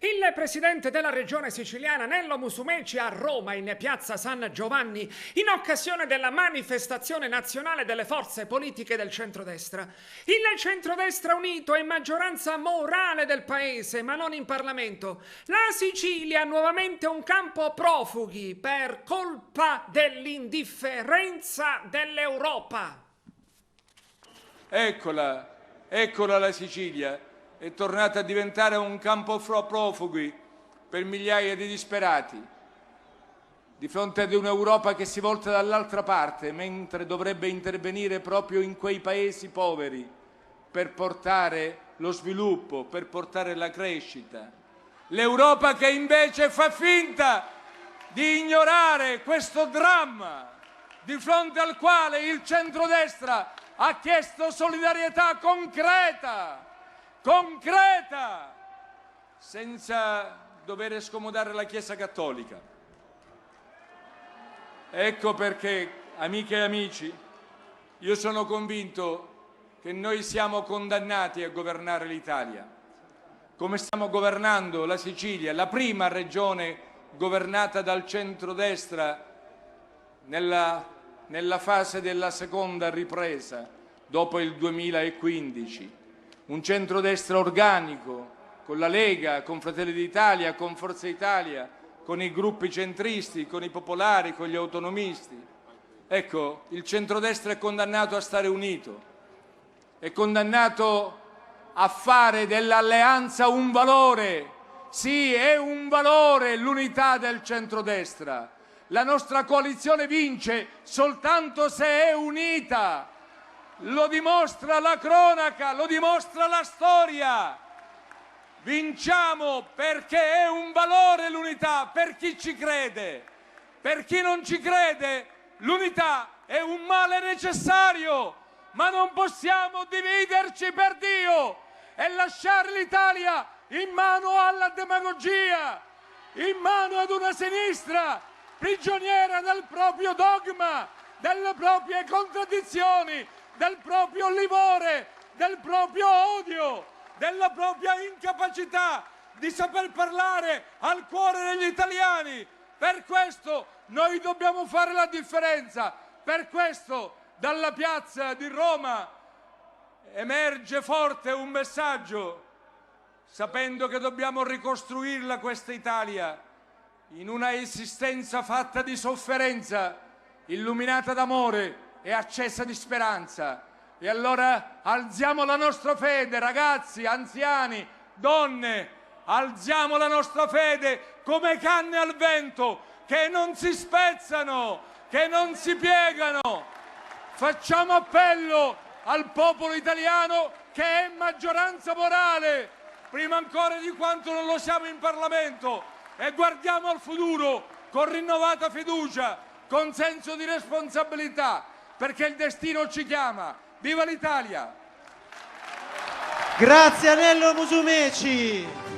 Il presidente della regione siciliana Nello Musumeci a Roma, in piazza San Giovanni, in occasione della manifestazione nazionale delle forze politiche del centrodestra. Il centrodestra unito è maggioranza morale del paese, ma non in Parlamento. La Sicilia ha nuovamente un campo profughi per colpa dell'indifferenza dell'Europa. Eccola la Sicilia. È tornata a diventare un campo profughi per migliaia di disperati, di fronte ad un'Europa che si volta dall'altra parte, mentre dovrebbe intervenire proprio in quei paesi poveri per portare lo sviluppo, per portare la crescita. L'Europa che invece fa finta di ignorare questo dramma, di fronte al quale il centrodestra ha chiesto solidarietà concreta, senza dover scomodare la Chiesa Cattolica. Ecco perché, amiche e amici, io sono convinto che noi siamo condannati a governare l'Italia, come stiamo governando la Sicilia, la prima regione governata dal centrodestra nella fase della seconda ripresa dopo il 2015. Un centrodestra organico, con la Lega, con Fratelli d'Italia, con Forza Italia, con i gruppi centristi, con i popolari, con gli autonomisti. Ecco, il centrodestra è condannato a stare unito, è condannato a fare dell'alleanza un valore. Sì, è un valore l'unità del centrodestra. La nostra coalizione vince soltanto se è unita. Lo dimostra la cronaca, lo dimostra la storia. Vinciamo perché è un valore l'unità, per chi ci crede. Per chi non ci crede, l'unità è un male necessario, ma non possiamo dividerci per Dio e lasciare l'Italia in mano alla demagogia, in mano ad una sinistra prigioniera del proprio dogma, delle proprie contraddizioni, del proprio livore, del proprio odio, della propria incapacità di saper parlare al cuore degli italiani. Per questo noi dobbiamo fare la differenza. Per questo dalla piazza di Roma emerge forte un messaggio, sapendo che dobbiamo ricostruirla questa Italia in una esistenza fatta di sofferenza, illuminata d'amore e accesa di speranza. E allora alziamo la nostra fede, ragazzi, anziani, donne, alziamo la nostra fede come canne al vento, che non si spezzano, che non si piegano. Facciamo appello al popolo italiano, che è maggioranza morale, prima ancora di quanto non lo siamo in Parlamento, e guardiamo al futuro con rinnovata fiducia, con senso di responsabilità, perché il destino ci chiama. Viva l'Italia! Grazie a Nello Musumeci!